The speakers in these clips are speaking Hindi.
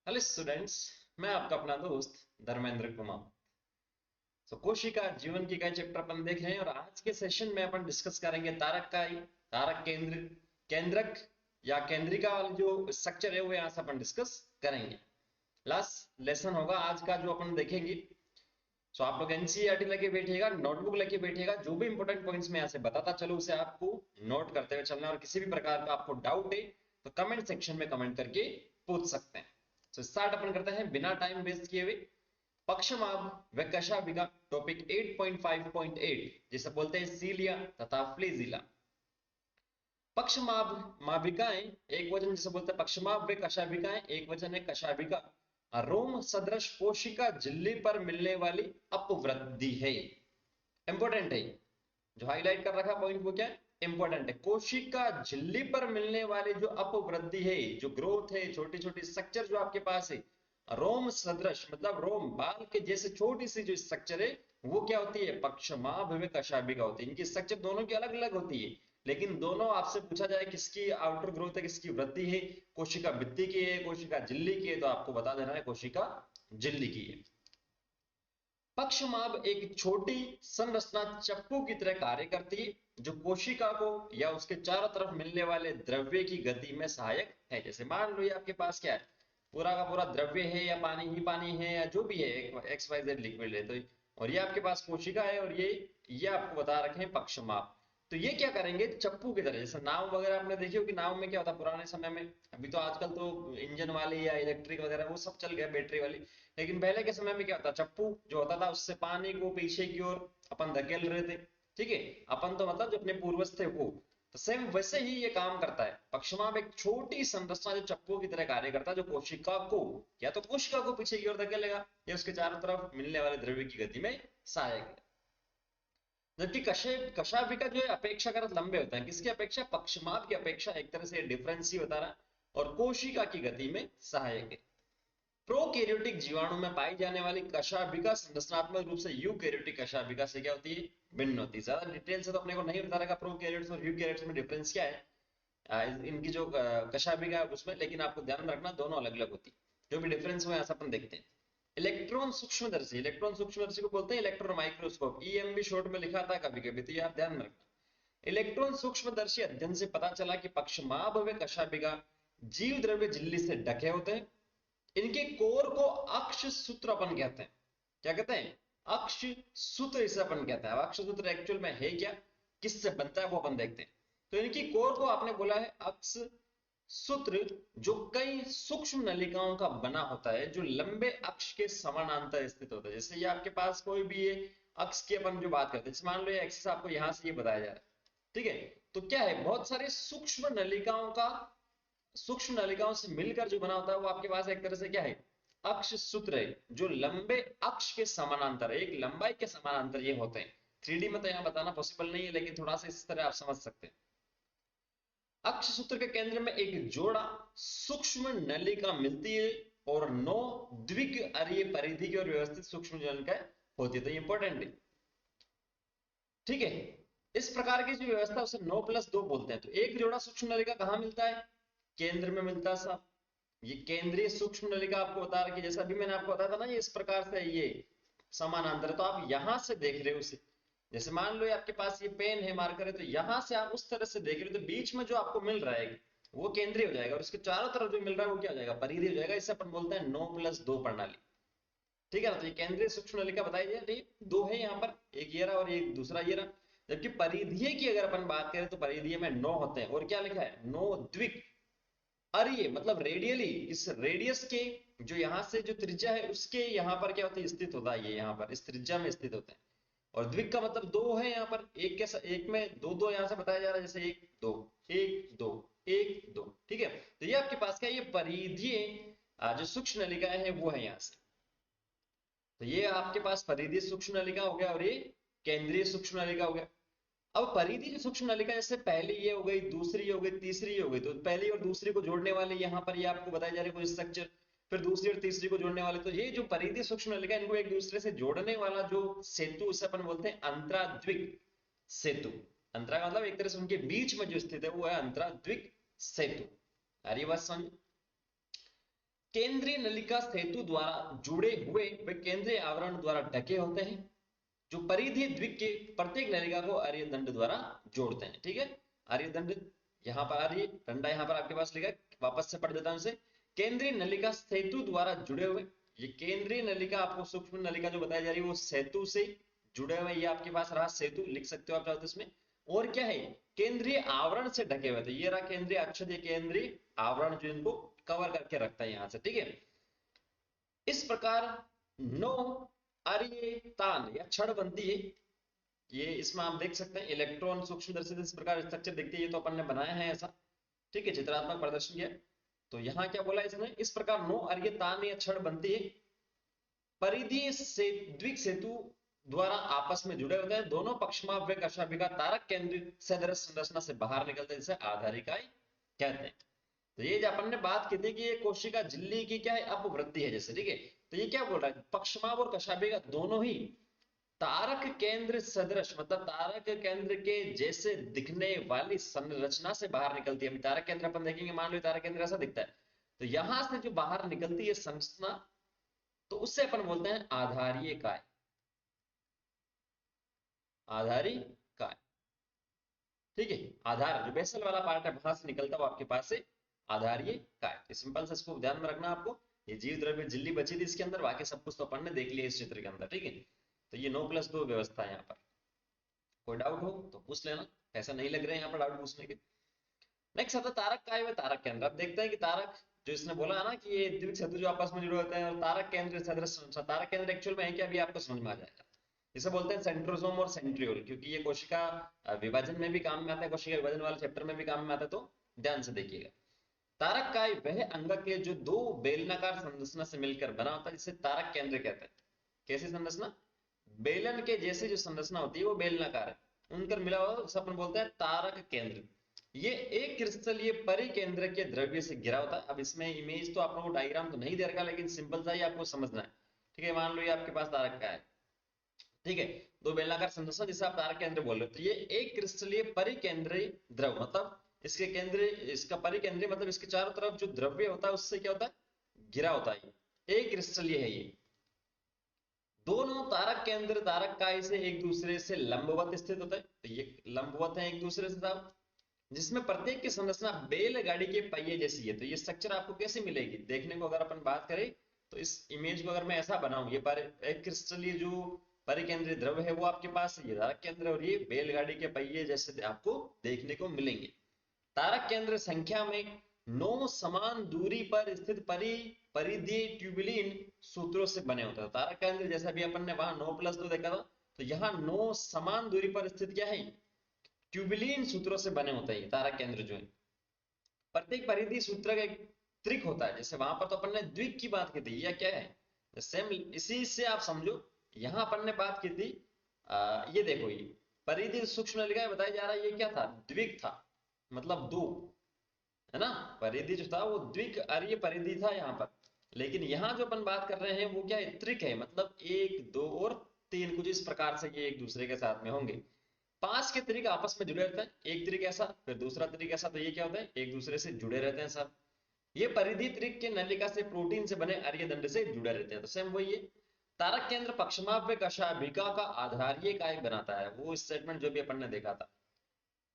Hello students. मैं आपका अपना दोस्त धर्मेंद्र कुमार। कोशिका जीवन की कई चैप्टर अपन देख रहे हैं और आज के सेशन में अपन डिस्कस करेंगे तारक केंद्रक या केंद्रिका वाली जो स्ट्रक्चर है वो यहाँ से अपन डिस्कस करेंगे। लास्ट लेसन होगा आज का जो अपन देखेंगे। आप लोग एनसीईआरटी लेके बैठिएगा, नोटबुक लेके बैठिएगा, जो भी इंपॉर्टेंट पॉइंट्स मैं यहाँ से बताता चलो उसे आपको नोट करते हुए चलना, और किसी भी प्रकार का आपको डाउट है तो कमेंट सेक्शन में कमेंट करके पूछ सकते हैं। स्टार्ट अपन करते हैं बिना टाइम वेस्ट किए हुए। पक्षमाभ व कशाभिगा टॉपिक 8.5.8 जिसे बोलते हैं सीलिया तथा फ्लेजिला। पक्षमाभ माभिकाएं एक वचन जिसे बोलते हैं पक्षमाभ व कशाभिकाएं एक वचन है कशाभिका। रोम सदृश कोशिका झिल्ली पर मिलने वाली अपवृद्धि है। इंपॉर्टेंट है, जो हाईलाइट कर रखा पॉइंट वो क्या है, इंपॉर्टेंट है। कोशिका झिल्ली पर मिलने वाली जो अपवृद्धि है, जो ग्रोथ है, छोटी छोटी स्ट्रक्चर जो आपके पास है, रोम सदृश मतलब रोम बाल के जैसे छोटी सी जो स्ट्रक्चर है वो क्या होती है, पक्षमाभ व कशाभिका होती है। इनकी स्ट्रक्चर दोनों की अलग अलग होती है, लेकिन दोनों आपसे पूछा जाए किसकी आउटर ग्रोथ है, किसकी वृद्धि है, कोशिका भित्ति की है, कोशिका झिल्ली की है, तो आपको बता देना है कोशिका झिल्ली की है। पक्षमाभ एक छोटी संरचना चप्पू की तरह कार्य करती है, जो कोशिका को या उसके चारों तरफ मिलने वाले द्रव्य की गति में सहायक है। जैसे मान लो ये आपके पास क्या है, पूरा का पूरा द्रव्य है या पानी ही पानी है या जो भी है, एक्स वाई जेड लिक्विड है, तो और ये आपके पास कोशिका है और ये आपको बता रखे हैं पक्षमाप। तो ये क्या करेंगे, चप्पू की तरह। जैसे नाव वगैरह आपने देखी हो कि नाव में क्या होता है पुराने समय में, अभी तो आजकल तो इंजन वाली या इलेक्ट्रिक वगैरह वो सब चल गया, बैटरी वाली, लेकिन पहले के समय में क्या होता, चप्पू जो होता था उससे पानी को पीछे की ओर अपन धकेल रहे थे। ठीक है, अपन तो मतलब जो अपने पूर्वज थे वो, तो सेम वैसे ही ये काम करता है। पक्षमाभ एक छोटी संरचना जो चप्पू की तरह कार्य करता है, जो कोशिका को या तो कोशिका को पीछे की ओर धकेलेगा या उसके चारों तरफ मिलने वाले द्रव्य की गति में सहायक है। जबकि कशाभिका जो है अपेक्षाकृत लंबे होते हैं, किसकी अपेक्षा, पक्षमाभ की अपेक्षा। एक तरह से डिफरेंस ही बता रहा है, और कोशिका की गति में सहायक है। प्रोकैरियोटिक जीवाणु में पाई जाने वाली कशाभिका संरचनात्मक रूप से यूकैरियोटिक कशाभिका से क्या होती है, भिन्न होती है। ज्यादा डिटेल से तो अपने को नहीं बता रहा प्रोकैरियोट्स और यूकैरियोट्स में डिफरेंस क्या है, इनकी जो कशाभिका है उसमें, लेकिन आपको ध्यान रखना दोनों अलग अलग होती है। जो भी डिफरेंस हुआ ऐसा अपन देखते हैं। इलेक्ट्रॉन सूक्ष्मदर्शी को बोलते हैं इलेक्ट्रॉन माइक्रोस्कोप, ईएमबी शॉर्ट में लिखा था कभी कभी, तो ये आप ध्यान में रखना। इलेक्ट्रॉन सूक्ष्मदर्शी अध्ययन से पता चला कि पक्षमाभ व कशाभिका जीव द्रव्य झिल्ली से ढके होते हैं। इनके कोर को अक्ष सूत्र अपन कहते हैं। क्या कहते हैं, अक्ष सूत्र इसे अपन कहते हैं। अब अक्ष सूत्र एक्चुअल में है क्या, किससे बनता है, वो अपन देखते हैं। तो इनकी कोर को आपने बोला है अक्ष सूत्र, जो कई सूक्ष्म नलिकाओं का बना होता है, जो लंबे अक्ष के समानांतर स्थित होता है। जैसे ये आपके पास कोई भी ये अक्ष की अपन जो बात करते हैं, मान लो ये एक्सिस आपको यहां से ये बताया जा रहा है, ठीक है, तो क्या है, बहुत सारे सूक्ष्म नलिकाओं से मिलकर जो बना होता है वो आपके पास एक तरह से क्या है, अक्ष सूत्र है, जो लंबे अक्ष के समानांतर, एक लंबाई के समानांतर ये होते हैं। 3D में तो यहां बताना पॉसिबल नहीं है, लेकिन थोड़ा सा इस तरह आप समझ सकते हैं। अक्ष सूत्र के केंद्र में एक जोड़ा सूक्ष्म नलिका मिलती है और 9 द्विअरीय परिधि की और व्यवस्थित सूक्ष्म नलिका होती है। तो इंपॉर्टेंट है, ठीक है। इस प्रकार की जो व्यवस्था है उसे 9+2 बोलते हैं। तो एक जोड़ा सूक्ष्म नलिका कहां मिलता है, केंद्र में मिलता है साहब। ये केंद्रीय सूक्ष्म नलिका आपको बता रखी है, जैसा अभी मैंने आपको बताया था ना, ये इस प्रकार से ये समानांतर है, तो आप यहां से देख रहे हो उसे। जैसे मान लो ये आपके पास ये पेन है, मार्कर है, तो यहां से आप उस तरह से देख रहे हो, तो बीच में जो आपको मिल रहा है वो केंद्रीय हो जाएगा, और इसके चारों तरफ जो मिल रहा है वो क्या हो जाएगा, परिधीय हो जाएगा। इसे अपन बोलते हैं 9+2 प्रणाली। ठीक है ना, तो ये केंद्रीय सूक्ष्म नलिका बताई जाए, ठीक, दो है यहाँ पर, एक ये रहा और एक दूसरा ये रहा। जबकि परिधीय की अगर अपन बात करें तो परिधीय में 9 होते हैं, और क्या लिखा है, 9 द्विक। और ये मतलब रेडियली, इस रेडियस के जो यहां से जो त्रिज्या है उसके यहाँ पर क्या होता है, स्थित होता है, ये यहाँ पर इस त्रिज्या में स्थित होते हैं। और द्विक का मतलब दो है, यहाँ पर एक में दो दो यहाँ से बताया जा रहा है, जैसे एक दो एक दो एक दो, ठीक है। तो ये आपके पास क्या है, ये परिधीय जो सूक्ष्म नलिकाएं है वो है यहाँ से। तो ये आपके पास परिधीय सूक्ष्म नलिका हो गया और ये केंद्रीय सूक्ष्म नलिका हो गया। अब परिधि जो सूक्ष्म नलिका, जैसे पहली ये हो गई, दूसरी ये हो गई, तीसरी ये हो गई, तो पहली और दूसरी को जोड़ने वाले यहाँ पर ये आपको बताया जा रहा है कोई स्ट्रक्चर, फिर दूसरी और तीसरी को जोड़ने वाले, तो ये जो परिधि सूक्ष्म नलिका इनको एक दूसरे से जोड़ने वाला जो सेतु, उसे अपन बोलते हैं अंतराद्विक सेतु। अंतरा का मतलब एक तरह से उनके बीच में जो स्थित है वो है अंतराद्विक सेतु। आ रही बात समझ। केंद्रीय नलिका सेतु द्वारा जुड़े हुए वे केंद्रीय आवरण द्वारा ढके होते हैं, जो परिधीय द्विक के प्रत्येक नलिका को आर्यदंड द्वारा जोड़ते हैं। ठीक है, आर्यदंड यहाँ पर आ रही है, डंडा यहाँ पर आपके पास लिखा है, वापस से पढ़ देता हूं इसे। केंद्रीय नलिका सेतु द्वारा जुड़े हुए, ये केंद्रीय नलिका आपको सूक्ष्म नलिका जो बताई जा रही है वो सेतु से जुड़े हुए, ये आपके पास रहा सेतु, लिख सकते हो आप चाहो तो इसमें। और क्या है, केंद्रीय आवरण से ढके हुए, तो ये रहा केंद्रीय अक्षत, ये केंद्रीय आवरण जो इनको कवर करके रखता है यहाँ से। ठीक है, इस प्रकार नौ अरियतान या छड़ बनती है। ये इसमें आप देख सकते हैं इलेक्ट्रॉन सूक्ष्मदर्शी से इस प्रकार स्ट्रक्चर दिखती है, ये तो अपन ने बनाया है ऐसा। ठीक है, चित्रात्मक प्रदर्शन किया। तो यहाँ क्या बोला इसने, इस प्रकार नौ अरियतान या छड़ बनती है, परिधीय से द्विक सेतु द्वारा आपस में जुड़े होते हैं, दोनों पक्षमाप व कशाभिका तारक केंद्रित सदृश संरचना से बाहर निकलते हैं, जिसे आधारिकाएं कहते हैं। तो ये जो अपन ने बात की थी कि ये कोशिका झिल्ली की क्या है, अपवृद्धि है जैसे। ठीक है, तो ये क्या बोल रहा है, पक्षमाप और कशाभिका दोनों ही तारक केंद्र सदृश, मतलब तारक केंद्र के जैसे दिखने वाली संरचना से बाहर निकलती है। अभी तारक केंद्र अपन देखेंगे, मान लो तारक केंद्र ऐसा दिखता है, तो यहां से जो बाहर निकलती है संरचना, तो उससे अपन बोलते हैं आधारीय काय, आधारी काय। ठीक है, आधार जो बेसल वाला पार्ट है वहां से निकलता है वो आपके पास से आधारीय काय। सिंपल से इसको ध्यान में रखना आपको। ये जीव द्रव्य झिल्ली बची थी इसके अंदर, बाकी सब कुछ तो अपन ने देख लिया इस चित्र के अंदर। ठीक है, तो ये 9+2 व्यवस्था है यहाँ पर। कोई डाउट हो तो पूछ लेना, ऐसा नहीं लग रहा है यहाँ पर डाउट पूछने के। नेक्स्ट आता है तारक काय व तारक केंद्र। अब देखते हैं कि तारक जो इसने बोला है ना कि ये द्विक सेतु जो आपस में जुड़े होते हैं, और तारक केंद्र सदृश संरचना, तारक केंद्र एक्चुअल में है क्या, अभी आपको समझ में आ जाएगा। इसे बोलते हैं सेंट्रोसोम और सेंट्रियोल, क्योंकि ये कोशिका विभाजन में भी काम में आता है, कोशिका विभाजन वाले चैप्टर में भी काम में आता है, तो ध्यान से देखिएगा। तारक काय वह अंगक है जो दो बेलनाकार संरचना से मिलकर बना होता है, जिसे तारक केंद्र कहते हैं। कैसी संरचना, बेलन के जैसी जो संरचना होती है वो बेलनाकार है, उनकर मिला हुआ उसे अपन बोलते हैं तारक केंद्र। ये एक क्रिस्टलीय परिकेंद्र के द्रव्य से घिरा होता है। अब इसमें इमेज तो आप लोगों को डायग्राम तो नहीं दे रखा, लेकिन सिंपल सा ही आपको समझना है। ठीक है, मान लो ये आपके पास तारक का है, ठीक है, दो बेलनाकार संरचना जिसे आप तारक केंद्र बोल रहे हो, तो ये एक क्रिस्टलीय परिकेंद्रीय द्रव, मतलब इसके केंद्र, इसका परिकेंद्रीय मतलब इसके चारों तरफ जो द्रव्य होता है उससे क्या होता है, घिरा होता है, एक क्रिस्टलीय है ये। दोनों तारक केंद्र तारक काय से एक दूसरे से लंबवत स्थित होता है, तो ये लंबवत है एक दूसरे से साहब, जिसमें प्रत्येक की संरचना बैलगाड़ी के पहिए जैसी है। तो ये स्ट्रक्चर आपको कैसे मिलेगी देखने को, अगर अपन बात करें तो इस इमेज को अगर मैं ऐसा बनाऊं, ये पर एक क्रिस्टलीय जो परिकेंद्रीय द्रव है वो आपके पास ये तारक केंद्र, और ये बैलगाड़ी के पहिए जैसे आपको देखने को मिलेंगे। तारक केंद्र संख्या में 9 समान दूरी पर स्थित परिधीय ट्यूबुलिन सूत्रों से बने होते हैं। तारक केंद्र जैसा भी अपन ने वहां 9+2 देखा था, तो यहाँ 9 समान दूरी पर स्थित क्या है, ट्यूबुलिन सूत्रों से बने होते हैं तारक केंद्र जो है। प्रत्येक परिधि सूत्र का एक त्रिक होता है, जैसे वहां पर तो अपन ने द्विक की बात की थी, यह क्या है, सेम इसी से आप समझो। यहां अपन ने बात की थी ये देखो, ये परिधि सूक्ष्म नलिका बताया जा रहा है, ये क्या था, द्विक था, मतलब दो, है ना। परिधि जो था वो द्विक अरीय परिधि था यहाँ पर, लेकिन यहाँ जो अपन बात कर रहे हैं वो क्या है, त्रिक है, मतलब 1 2 और 3, कुछ इस प्रकार से ये एक दूसरे के साथ में होंगे। 5 के त्रिक आपस में जुड़े रहते हैं, एक त्रिक ऐसा फिर दूसरा त्रिक ऐसा, तो ये क्या होता है, एक दूसरे से जुड़े रहते हैं सब। ये परिधि त्रिक के नलिका से प्रोटीन से बने अर्य दंड से जुड़े रहते हैं, तो सेम वही है। तारक केंद्र पक्षमाप व कशाभिका का आधारीय काय बनाता है, वो स्टेटमेंट जो भी अपन ने देखा था।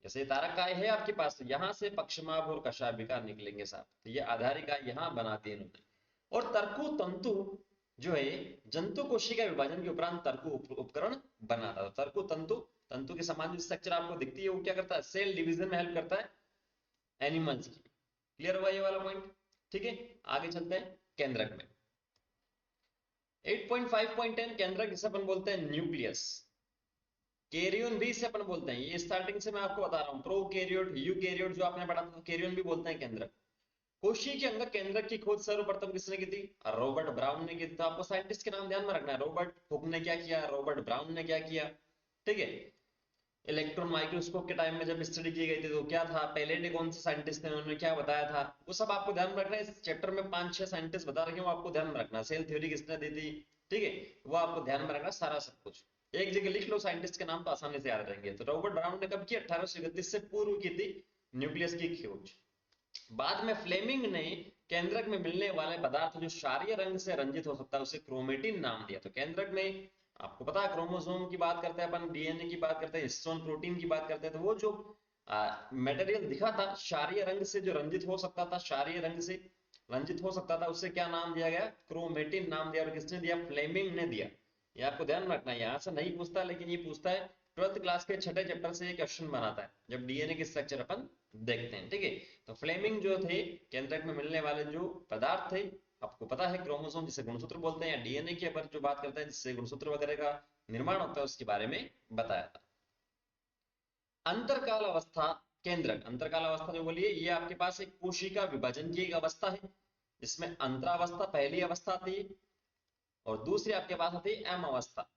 जैसे तारक काय है आपके पास, तो यहाँ से पक्षमाप और कशाभिका निकलेंगे साहब, तो ये आधारिक काय यहाँ बनाते हैं इन्होंने। और तर्कु तंतु जो है जंतु कोशिका विभाजन के उपरांत तर्कु उपकरण बनाता है। तर्कु तंतु, तंतु के समान जो स्ट्रक्चर आपको दिखती है वो क्या करता है, सेल डिवीजन में हेल्प करता है एनिमल्स की। क्लियर हुआ ये वाला पॉइंट। ठीक है, आगे चलते हैं केंद्रक में। 8.5.10 केंद्रक जिसे अपन बोलते हैं न्यूक्लियस, कैरियन भी इसे अपन बोलते हैं। ये स्टार्टिंग से मैं आपको बता रहा हूँ, प्रोकैरियोट यूकैरियोट जो आपने पढ़ा था, कैरियन भी बोलते हैं केंद्रक। कोशिकीय के अंग केंद्रक की खोज सर्वप्रथम किसने की थी, रॉबर्ट ब्राउन ने की थी। तो आपको साइंटिस्ट के नाम ध्यान में रखना है, रॉबर्ट हुक ने क्या किया, रॉबर्ट ब्राउन ने क्या किया। ठीक है, इलेक्ट्रॉन माइक्रोस्कोप के टाइम में जब स्टडी की गई थी तो क्या था, पहले ने कौन से साइंटिस्ट थे, उन्होंने क्या बताया था, वो सब आपको ध्यान में रखना है। इस चैप्टर में 5-6 साइंटिस्ट बता रखे हैं, वो आपको ध्यान में रखना। सेल थ्योरी किसने दी थी, ठीक है, वो आपको ध्यान में रखना सारा सब कुछ। एक जगह लिख लो साइंटिस्ट के नाम तो आसानी से याद रहेंगे। तो रॉबर्ट ब्राउन ने कब की, 1831 से पूर्व की थी न्यूक्लियस की खोज। बाद में फ्लेमिंग ने केंद्रक में मिलने वाले पदार्थ जो क्षारीय रंग से रंजित हो सकता है उसे क्रोमेटिन नाम दिया। तो केंद्रक में आपको पता है क्रोमोसोम की बात करते हैं अपन, डीएनए की बात करते हैं, हिस्टोन प्रोटीन की बात करते हैं, तो वो जो मटेरियल दिखा था क्षारीय रंग से जो रंजित हो सकता था, क्षारीय रंग से रंजित हो सकता था, उससे क्या नाम दिया गया? क्रोमेटिन नाम दिया। और किसने दिया? फ्लेमिंग ने दिया। ये आपको ध्यान रखना है, यहाँ से नहीं पूछता लेकिन ये पूछता है 12th क्लास के छठे चैप्टर से ये क्वेश्चन बनाता है जब डीएनए के स्ट्रक्चर अपन देखते हैं, ठीक है। तो फ्लेमिंग जो थे केंद्रक में मिलने वाले जो पदार्थ थे, आपको पता है क्रोमोसोम जिसे गुणसूत्र बोलते हैं, या डीएनए के ऊपर जो बात करते हैं जिससे गुणसूत्र वगैरह का निर्माण होता है उसके बारे में बताया था। अंतरकाल अवस्था केंद्रक, अंतरकाल अवस्था जो बोलिए ये आपके पास एक कोशिका विभाजन की एक अवस्था है जिसमें अंतरावस्था पहली अवस्था आती है और दूसरी आपके पास आती है एम अवस्था,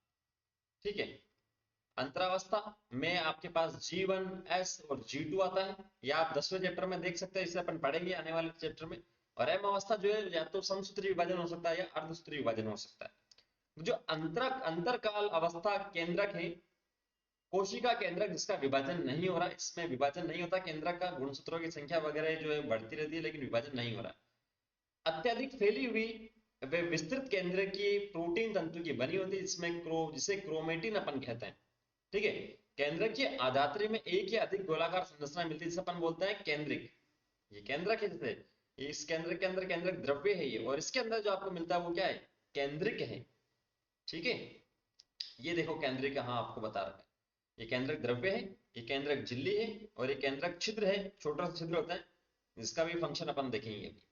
ठीक है। अंतरावस्था में आपके पास G1 S और G2 आता है, या आप 10वें चैप्टर में देख सकते हैं, इसे अपन पढ़ेंगे आने वाले चैप्टर में। और एम अवस्था जो है या तो समसूत्री विभाजन हो सकता है या अर्धसूत्री विभाजन हो सकता है। जो अंतरकाल अवस्था केंद्रक है, कोशिका केंद्रक जिसका विभाजन नहीं हो रहा, इसमें विभाजन नहीं होता केंद्रक का, गुणसूत्रों की संख्या वगैरह जो है बढ़ती रहती है लेकिन विभाजन नहीं हो रहा। अत्यधिक फैली हुई वे विस्तृत केंद्र की प्रोटीन तंतु की बनी होती है, जिसे क्रोमेटिन अपन कहते हैं, ठीक है। केंद्रक के आधात्री में एक या अधिक गोलाकार संरचना मिलती है जिसे अपन बोलते हैं केंद्रिक। ये केंद्रक है, जैसे इस केंद्र के अंदर केंद्रक द्रव्य है ये, और इसके अंदर जो आपको मिलता है वो क्या है? केंद्रिक है, ठीक है। ये देखो केंद्रिक हाँ आपको बता रहा है, ये केंद्रक द्रव्य है, ये केंद्रक झिल्ली है और ये केंद्रक छिद्र है, छोटा सा छिद्र होता है जिसका भी फंक्शन अपन देखेंगे अभी।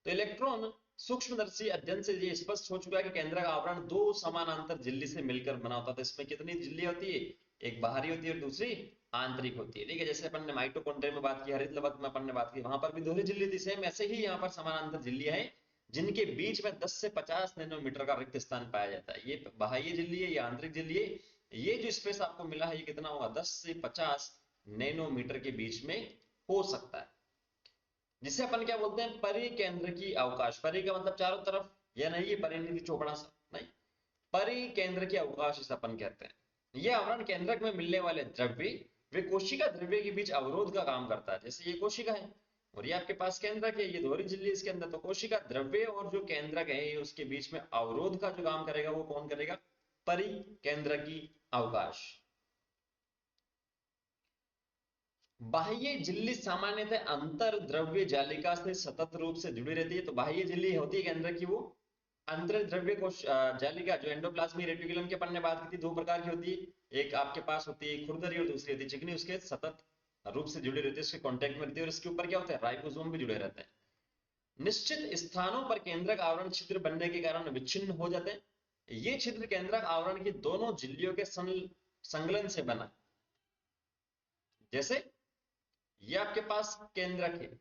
तो इलेक्ट्रॉन सूक्ष्मदर्शी अध्ययन से ये स्पष्ट हो चुका है कि केंद्रक आवरण दो समानांतर झिल्ली से मिलकर बना होता है। तो इसमें कितनी झिल्ली होती है? एक बाहरी होती है और दूसरी आंतरिक होती है, ठीक है। जैसे अपन ने माइटोकॉन्ड्रिया में बात की, हरित लवक में अपन ने बात की, वहां पर भी दोहरी झिल्ली थी, सेम ऐसे ही यहाँ पर समानांतर झिल्लियां हैं जिनके बीच में 10 से 50 नैनोमीटर का रिक्त स्थान पाया जाता है। ये बाह्य झिल्ली है, ये आंतरिक झिल्ली है। ये जो स्पेस आपको मिला है ये कितना होगा? 10 से 50 नैनोमीटर के बीच में हो सकता है, जिसे अपन क्या बोलते हैं? परिकेंद्र की अवकाश। परि का मतलब चारों तरफ, या नहीं ये परिनिधि चौपड़ा सा नहीं, परिकेंद्र की अवकाश इसे अपन कहते हैं। यह आवरण केंद्रक में मिलने वाले द्रव्य वे कोशिका द्रव्य के बीच अवरोध का काम करता है। जैसे ये कोशिका है और ये आपके पास केंद्रक है, ये दोहरी झिल्ली इसके अंदर, तो कोशिका द्रव्य और जो केंद्रक है उसके बीच में अवरोध का जो काम करेगा वो कौन करेगा? परिकेंद्र की अवकाश। बाह्य झिल्ली सामान्यतः अंतर द्रव्य जालिका से सतत रूप से जुड़ी रहती है। तो बाह्य झिल्ली होती है केंद्र की वो अंतर द्रव्य कोश जालिका जो एंडोप्लाज्मिक रेटिकुलम के अपन ने बात की थी, दो प्रकार की होती है, एक आपके पास होती है खुरदरी और दूसरी होती है चिकनी, उसके सतत रूप से जुड़ी रहती है, उसके कांटेक्ट में रहती है। और इसके ऊपर क्या होता है? राइबोसोम भी जुड़े रहते हैं। निश्चित स्थानों पर केंद्रक आवरण छिद्र बनने के कारण विच्छिन्न हो जाते हैं। ये छिद्र केंद्रक आवरण की दोनों झिल्लियों के संलग्न से बना। जैसे ये आपके पास केंद्रक है,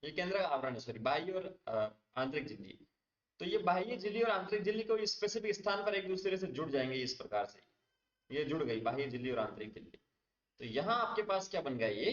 ये केंद्रक आवरण है, सॉरी बाह्य और आंतरिक झिल्ली। तो ये बाह्य झिल्ली और आंतरिक झिल्ली को स्पेसिफिक स्थान पर एक दूसरे से जुड़ जाएंगे इस प्रकार से, ये जुड़ गई बाह्य झिल्ली और आंतरिक झिल्ली। तो यहाँ आपके पास क्या बन गया? ये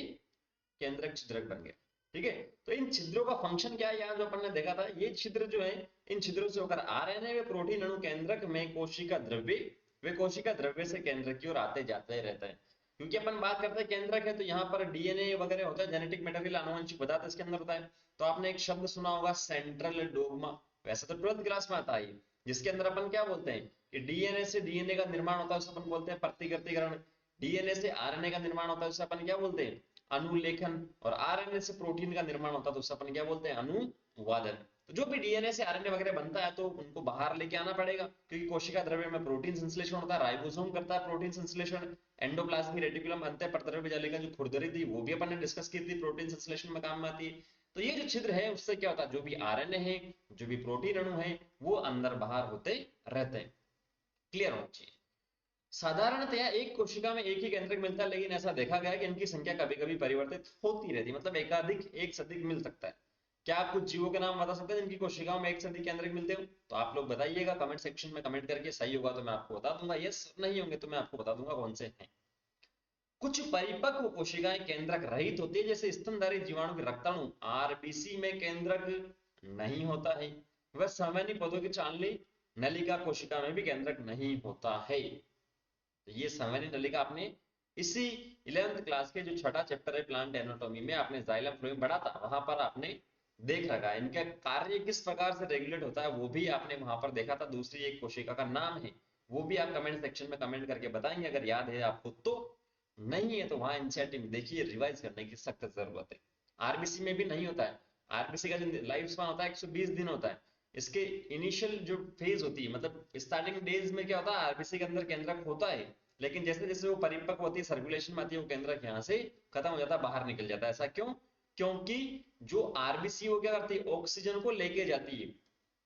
केंद्रक छिद्रक बन गया, ठीक है। तो इन छिद्रों का फंक्शन क्या है? यहाँ जो अपन ने देखा था, ये छिद्र जो है इन छिद्रों से होकर आरएनए व प्रोटीन अणु केंद्रक में कोशिका द्रव्य वे कोशिका द्रव्य से केंद्रक की ओर आते जाते रहते हैं। क्योंकि अपन बात करते हैं केंद्रक है तो यहाँ पर डीएनए वगैरह होता है, जेनेटिक मटेरियल आनुवंशिक पदार्थ इसके अंदर होता है। तो आपने एक शब्द सुना होगा सेंट्रल डोग्मा, वैसे तो 12th क्लास में आता है, जिसके अंदर अपन क्या बोलते हैं कि डीएनए से डीएनए का निर्माण होता है उसे अपन बोलते हैं प्रतिकृतिकरण, डीएनए से आरएनए का निर्माण होता है उसे अपन क्या बोलते हैं? अनुलेखन, और आरएनए से प्रोटीन का निर्माण होता है तो उसे अपन क्या बोलते हैं? अनुवादन। तो जो भी डीएनए से आरएनए वगैरह बनता है तो उनको बाहर लेके आना पड़ेगा, क्योंकि कोशिका द्रव्य में प्रोटीन संश्लेषण होता है, राइबोसोम करता है प्रोटीन संश्लेषण, एंडोप्लाज्मिक रेटिकुलम अंतः परद्रव्य जालिका जो खुरदरी थी वो भी अपन ने डिस्कस की थी, प्रोटीन संश्लेषण में काम में आती है। तो ये जो छिद्र है उससे क्या होता है? जो भी आरएनए है, जो भी प्रोटीन अणु है, वो अंदर बाहर होते रहते हैं। क्लियर होना चाहिए। साधारणतया एक कोशिका में एक ही केंद्रक मिलता है, लेकिन ऐसा देखा गया है कि इनकी संख्या कभी कभी परिवर्तित होती रहती है, मतलब एकाधिक एक से अधिक मिल सकता है। क्या आप कुछ जीवों के नाम बता सकते हैं जिनकी कोशिकाओं में एक से अधिक केंद्रक मिलते हो? तो आप लोग बताइएगा कमेंट सेक्शन में कमेंट करके, सही होगा तो मैं आपको बता दूंगा, यस नहीं होंगे तो मैं आपको बता दूंगा कौन से हैं। कुछ परिपक्व कोशिकाएं केंद्रक रहित होती है, जैसे स्तनधारी जीवाणु के रक्ताणु आरबीसी में केंद्रक नहीं होता है। वह सामान्य पौधों की चांदनी नलिका कोशिका में भी केंद्रक नहीं होता है। तो ये सामान्य नलिका आपने इसी 11th क्लास के जो छठा चैप्टर है प्लांट एनाटॉमी में आपने जाइलम फ्लोएम पढ़ा था, वहां पर आपने देख रखा है, इनका कार्य किस प्रकार से रेगुलेट होता है वो भी आपने वहां पर देखा था। दूसरी एक कोशिका का नाम है, वो भी आप कमेंट सेक्शन में कमेंट करके बताएंगे अगर याद है आपको तो। नहीं है तो वहां एनसीईआरटी में देखिए, रिवाइज करने की सख्त जरूरत है। आरबीसी में भी नहीं होता है। आरबीसी का जो लाइफ स्पान होता है 120 दिन होता है। इसके इनिशियल जो फेज होती है, मतलब स्टार्टिंग डेज में क्या होता है, आरबीसी के अंदर केंद्रक होता है, लेकिन जैसे जैसे वो परिपक्व होती है, सर्कुलेशन में आती है, वो केंद्रक यहाँ से खत्म हो जाता है, बाहर निकल जाता है। ऐसा क्यों? क्योंकि जो आरबीसी वो क्या करती है, ऑक्सीजन को लेके जाती है।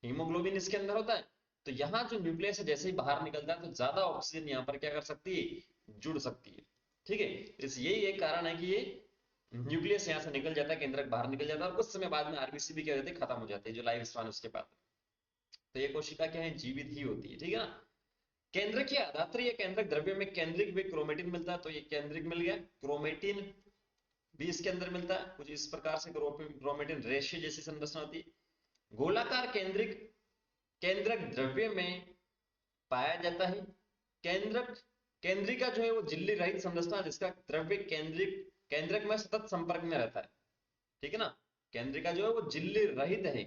हीमोग्लोबिन इसके अंदर होता है, तो यहाँ जो न्यूक्लियस है जैसे ही बाहर निकलता है तो ज्यादा ऑक्सीजन यहाँ पर क्या कर सकती है, जुड़ सकती है। ठीक है, इस यही एक कारण है कि ये न्यूक्लियस यहाँ से निकल जाता है, केंद्रक बाहर निकल जाता है, और कुछ समय बाद में आरबीसी भी क्या हो जाती है, खत्म हो जाती है, जो लाइफ स्पान उसके बाद। तो ये कोशिका क्या है, जीवित ही होती है। ठीक है ना। केंद्रक की अधात्री या केंद्रक द्रव्य में केंद्रिक भी क्रोमेटिन मिलता है, तो ये केंद्रिक मिल गया। क्रोमेटिन भी इसके अंदर मिलता है, कुछ इस प्रकार से क्रोमेटिन रेशे जैसी संरचना होती है। गोलाकार केंद्रिक केंद्रक द्रव्य में पाया जाता है। केंद्रक केंद्रिका जो है वो झिल्ली रहित संरचना, जिसका द्रव्य केंद्रिक केंद्रक में सतत संपर्क में रहता है। ठीक है ना। केंद्रिका जो है वो झिल्ली रहित है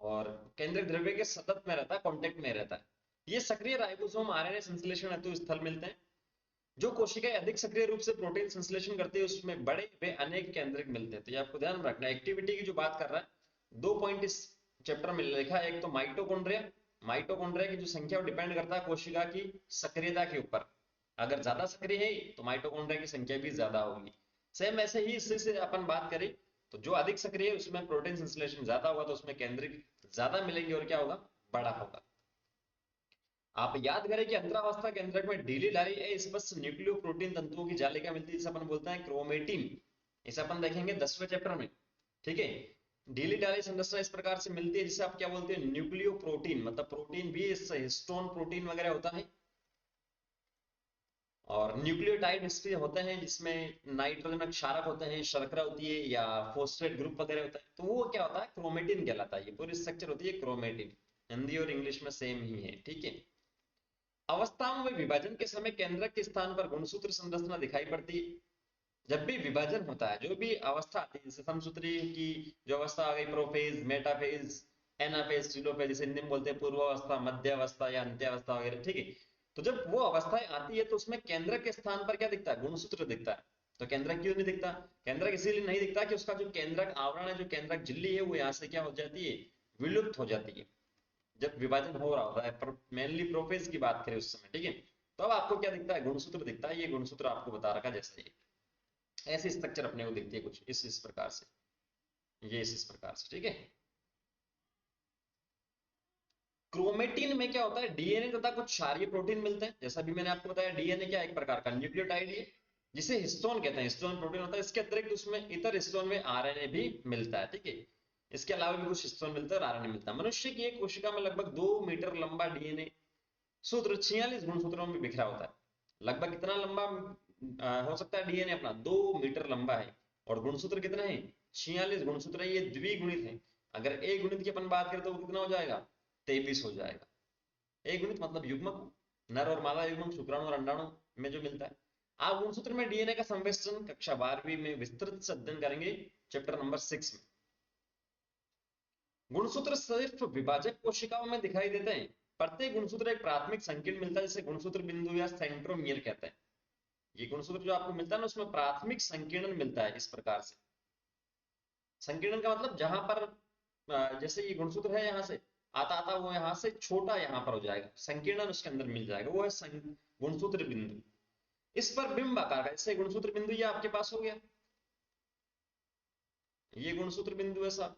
और केंद्रक द्रव्य के सतत में रहता है, कांटेक्ट में रहता है। ये सक्रिय राइबोसोम आरएनए संश्लेषण हेतु स्थल मिलते हैं। जो कोशिकाएं अधिक सक्रिय रूप से प्रोटीन संश्लेषण करती है उसमें बड़े वे अनेक केंद्रक मिलते हैं। तो ये आपको ध्यान रखना है। एक्टिविटी की जो बात कर रहा है, 2 पॉइंट इस चैप्टर में लिखा है। एक तो माइटोकॉन्ड्रिया, माइटोकॉन्ड्रिया की जो संख्या वो डिपेंड करता है कोशिका की सक्रियता के ऊपर। अगर ज्यादा सक्रिय है तो माइटोकॉन्ड्रिया की संख्या भी ज्यादा होगी। सेम ऐसे ही इससे से अपन बात करें तो जो अधिक सक्रिय है उसमें प्रोटीन संश्लेषण ज्यादा होगा, तो उसमें केंद्रिक ज्यादा मिलेंगे और क्या होगा, बड़ा होगा। आप याद करें कि अंतरावस्था केंद्रक में ढीली ढाली अस्पष्ट न्यूक्लियो प्रोटीन तंतुओं की जालिका मिलती है, जिसे अपन बोलते हैं क्रोमेटिन। इसे अपन देखेंगे 10वें चैप्टर में। ठीक है। ढीली ढाली संरचना इस प्रकार से मिलती है जिसे आप क्या बोलते हैं, न्यूक्लियो प्रोटीन। मतलब प्रोटीन भी हिस्टोन प्रोटीन वगैरह होता है, और न्यूक्लियोटाइड इसके होते हैं जिसमें नाइट्रोजन क्षारक होते हैं, शर्करा होती है या फोस्फेट ग्रुप वगैरह होता है, तो वो क्या होता है, क्रोमेटिन कहलाता है। ये पूरी स्ट्रक्चर होती है क्रोमेटिन। हिंदी और इंग्लिश में सेम ही है। ठीक है। अवस्थाओं में विभाजन के समय केंद्रक के स्थान पर गुणसूत्र संरचना दिखाई पड़ती है। जब भी विभाजन होता है, जो भी अवस्था आती है, जैसे समसूत्री की जो अवस्था आ गई, प्रोफेज, मेटाफेज, एनाफेज, टीलोफेज, जिसे हिंदी में बोलते हैं पूर्वावस्था, मध्य अवस्था या अंत्यावस्था वगैरह। ठीक है। तो जब वो अवस्थाएं आती है तो उसमें केंद्रक के स्थान पर क्या दिखता है, गुणसूत्र दिखता है। तो केंद्रक क्यों नहीं दिखता? केंद्रक इसीलिए नहीं दिखता कि उसका जो केंद्रक आवरण है, जो केंद्रक झिल्ली है, वो यहाँ से क्या हो जाती है, विलुप्त हो जाती है जब विभाजन हो रहा होता है। मेनली प्रोफेज की बात करें उस समय। ठीक है। तो अब आपको क्या दिखता है, गुणसूत्र दिखता है। ये गुणसूत्र आपको बता रखा जैसे ये ऐसी स्ट्रक्चर अपने को दिखती है कुछ इस प्रकार से, ये इस प्रकार से। ठीक है। क्रोमेटिन में क्या होता है, डीएनए तथा कुछ क्षारीय प्रोटीन मिलते हैं। जैसा भी मैंने आपको बताया, डीएनए क्या एक प्रकार का न्यूक्लियोटाइड है जिसे हिस्टोन कहते हैं, हिस्टोन प्रोटीन होता है। इसके अतिरिक्त उसमें इतर हिस्टोन में आरएनए भी मिलता है। ठीक है। इसके अलावा भी कुछ हिस्टोन मिलता है और आरएनए मिलता है। मनुष्य की एक कोशिका में लगभग 2 मीटर लंबा डीएनए सूत्र 46 गुणसूत्रों में बिखरा होता है। लगभग कितना लंबा हो सकता है डीएनए अपना, 2 मीटर लंबा है। और गुणसूत्र कितने हैं, 46 गुणसूत्र है। ये द्विगुणित है। अगर एक गुणित की अपन बात करें तो वो कितना हो जाएगा, 23 हो जाएगा। एक गुणित मतलब युग्मक, नर और मादा युग्मक, शुक्राणु और अंडाणु में जो मिलता है। आप गुणसूत्र में डीएनए का संवेष्टन कक्षा 12वीं में विस्तृत से अध्ययन करेंगे, चैप्टर नंबर 6 में। गुणसूत्र सिर्फ विभाजक कोशिकाओं में दिखाई देते हैं। प्रत्येक गुणसूत्र एक प्राथमिक संकीर्ण मिलता है, जिसे गुणसूत्र बिंदु या सेंट्रोमियर कहते हैं। ये गुणसूत्र जो आपको मिलता है ना, उसमें प्राथमिक संकीर्ण मिलता है इस प्रकार से। संकीर्ण का मतलब जहां पर जैसे ये गुणसूत्र है, यहाँ से आता आता वो यहाँ से छोटा यहाँ पर हो जाएगा, संकीर्ण उसके अंदर मिल जाएगा, वो है गुणसूत्र बिंदु। इस पर बिंब आकार का, जैसे गुणसूत्र बिंदु ये आपके पास हो गया, ये गुणसूत्र बिंदु है साहब।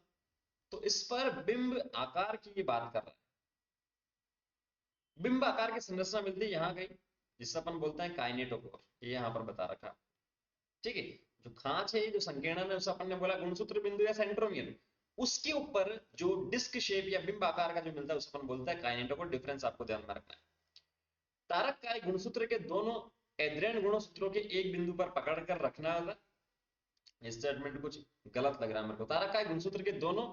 तो इस पर बिंब आकार की ये बात कर रहा है। बिंब आकार की संरचना मिलती है यहाँ कहीं, जिससे अपन बोलते हैं काइनेटोकोर। ये यहाँ पर बता रखा। ठीक है। जो खांच है, जो संकीर्ण है, उसे अपन ने बोला गुणसूत्र बिंदु या सेंट्रोमियर। उसके ऊपर जो डिस्क शेप या बिंब आकार का जो मिलता है उसे अपन बोलता है काइनेटोकोर। डिफरेंस आपको ध्यान में रखना है। तारक काय गुणसूत्र के दोनों एड्रेन गुणसूत्रों के एक बिंदु पर पकड़कर रखना होगा। स्टेटमेंट कुछ गलत लग रहा है मेरे को। तारक काय गुणसूत्र के दोनों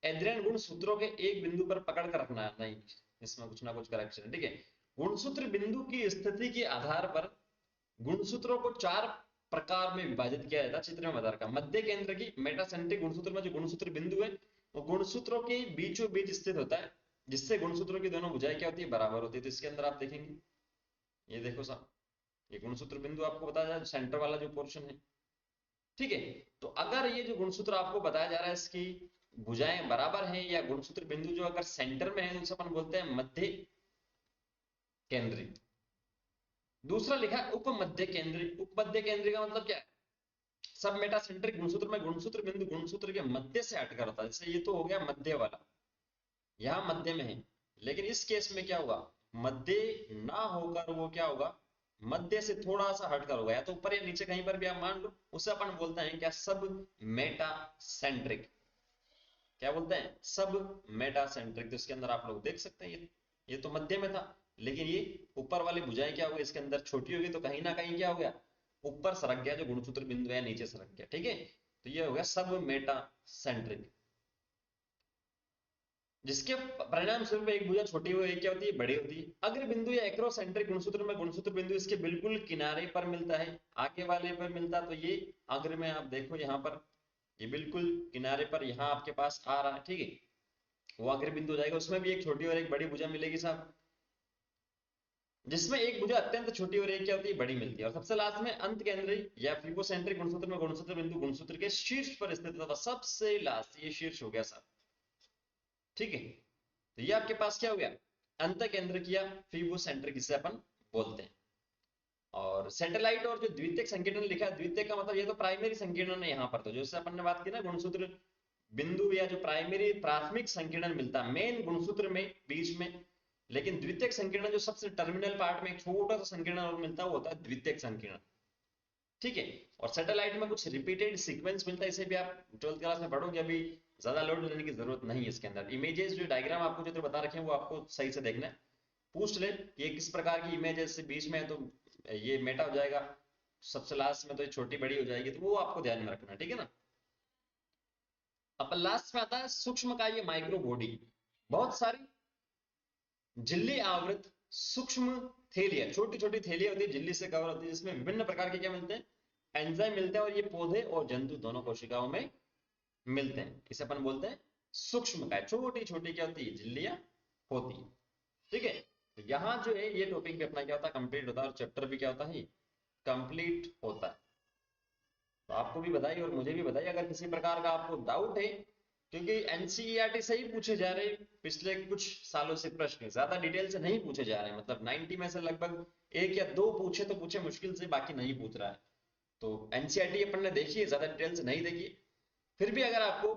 एड्रेन गुणसूत्रों के एक बिंदु पर पकड़कर रखना है, नहीं, इसमें कुछ ना कुछ करेक्शन है। ठीक है। गुणसूत्र बिंदु की स्थिति के आधार पर गुणसूत्रों को 4 प्रकार में विभाजित किया जाता है चित्र में बता रखा। मध्य केंद्र की मेटासेंट्रिक गुणसूत्र में जो गुणसूत्र बिंदु है वो गुणसूत्रों के बीचों बीच स्थित होता है, जिससे गुणसूत्रों की दोनों भुजाएं क्या होती है, बराबर होती है। तो इसके अंदर आप देखेंगे, ये देखो साहब, ये गुणसूत्र बिंदु आपको बताया जा रहा है, सेंटर वाला जो पोर्शन है, ठीक है। तो अगर ये जो गुणसूत्र आपको बताया जा रहा है इसकी भुजाएं बराबर हैं, या गुणसूत्र बिंदु जो अगर सेंटर में है, तो उसे अपन बोलते हैं मध्य केंद्री। दूसरा लिखा है उपमध्य केंद्री। उपमध्य केंद्री का मतलब क्या है, सब मेटासेंट्रिक गुणसूत्र में गुणसूत्र बिंदु गुणसूत्र के मध्य से हटकर होता है। जैसे ये तो हो गया मध्य वाला, यहां मध्य में है, लेकिन इस केस में क्या होगा, मध्य ना होकर वो क्या होगा, मध्य से थोड़ा सा हटकर होगा, या तो ऊपर या नीचे कहीं पर भी आप मान लो, उसे अपन बोलते हैं क्या, सब मेटासेंट्रिक। क्या बोलते हैं, सब मेटासेंट्रिक। तो इसके अंदर आप लोग देख सकते हैं, ये तो मध्य में था, लेकिन ये ऊपर वाली भुजाएं क्या हो गई, इसके अंदर छोटी होगी, तो कहीं ना कहीं क्या हो गया, ऊपर सरक गया जो गुणसूत्र बिंदु है, नीचे सरक गया, ठीक है। तो ये हो गया सब मेटासेंट्रिक, जिसके परिणाम स्वरूप एक भुजा छोटी हुई क्या होती है, बड़ी होती है। अग्र बिंदु या एक्रोसेंट्रिक गुणसूत्र में गुणसूत्र बिंदु इसके बिल्कुल किनारे पर मिलता है, आगे वाले पर मिलता, तो ये अग्र में आप देखो यहाँ पर, ये बिल्कुल किनारे पर यहाँ आपके पास आ रहा है, ठीक है। वो अग्र बिंदु हो जाएगा, उसमें भी एक छोटी और एक बड़ी भुजा मिलेगी साहब, जिसमें एक भुजा अत्यंत छोटी और एक क्या होती है, बड़ी मिलती है। और सबसे लास्ट में अंत केंद्री या फिबोसेंट्रिक गुणसूत्र में गुणसूत्र बिंदु गुणसूत्र के शीर्ष पर स्थित होता है। सबसे लास्ट ये शीर्ष हो गया साहब, ठीक है। तो ये आपके पास क्या हो गया, अंत केंद्र या फिबोसेंट्रिक जिसे अपन बोलते हैं। और सैटेलाइट और जो द्वितीयक संकीर्णन लिखा है, द्वितीयक का मतलब ये तो प्राइमरी संकीर्णन है यहाँ पर, तो जैसे अपन ने बात की ना गुणसूत्र बिंदु या जो प्राइमरी प्राथमिक संकीर्णन मिलता है मेन गुणसूत्र में बीच में, लेकिन द्वितीयक संकीर्णन जो सबसे टर्मिनल पार्ट में एक छोटा सा संकीर्णन और मिलता है, वो होता है द्वितीयक संकीर्णन, ठीक है। और सैटेलाइट में कुछ रिपीटेड सीक्वेंस मिलता है, इसे भी आप 12th क्लास में पढ़ोगे, अभी ज्यादा लोड लेने की जरूरत नहीं है। इसके अंदर इमेजेस जो डायग्राम आपको जो बता रखे हैं वो आपको सही से देखना है, पूछ ले ये किस प्रकार की इमेजेस से बीच में है, तो ये मेटा हो जाएगा, सबसे लास्ट में तो ये छोटी बड़ी हो जाएगी, तो वो आपको ध्यान में रखना, ठीक है ना। अब लास्ट में आता है सूक्ष्म का ये माइक्रो बॉडी, बहुत सारी झिल्ली आवृत सूक्ष्म थैलियां, छोटी छोटी थैलियां होती है, झिल्ली से कवर होती है, जिसमें विभिन्न प्रकार के क्या मिलते हैं, एंजाइम मिलते हैं, और ये पौधे और जंतु दोनों कोशिकाओं में मिलते हैं। इसे अपन बोलते हैं सूक्ष्म काय, छोटी छोटी क्या होती है, झिल्लियां होती है, ठीक है। तो यहाँ जो है ये टॉपिक भी अपना क्या होता है, कंप्लीट होता है, और चैप्टर भी क्या होता है, कंप्लीट होता है। तो आपको भी बताइए और मुझे भी बताइए अगर किसी प्रकार का आपको डाउट है, क्योंकि एनसीईआरटी से ही पूछे जा रहे पिछले कुछ सालों से प्रश्न, ज्यादा डिटेल से नहीं पूछे जा रहे, मतलब 90 में से लगभग एक या दो पूछे तो पूछे मुश्किल से, बाकी नहीं पूछ रहा है। तो एनसीईआरटी अपन ने देखी है, ज्यादा डिटेल से नहीं देखी। फिर भी अगर आपको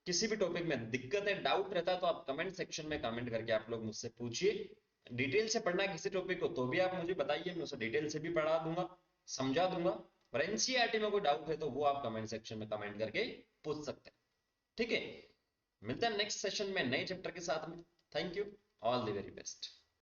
किसी भी टॉपिक में दिक्कत है, डाउट रहता है, तो आप कमेंट सेक्शन में कमेंट करके आप लोग मुझसे पूछिए। डिटेल से पढ़ना है किसी टॉपिक को तो भी आप मुझे बताइए, मैं उसे डिटेल से भी पढ़ा दूंगा, समझा दूंगा। और एनसीईआरटी में कोई डाउट है तो वो आप कमेंट सेक्शन में कमेंट करके पूछ सकते हैं, ठीक है। मिलते हैं नेक्स्ट सेशन में नए चैप्टर के साथ में। Thank you, all the very best.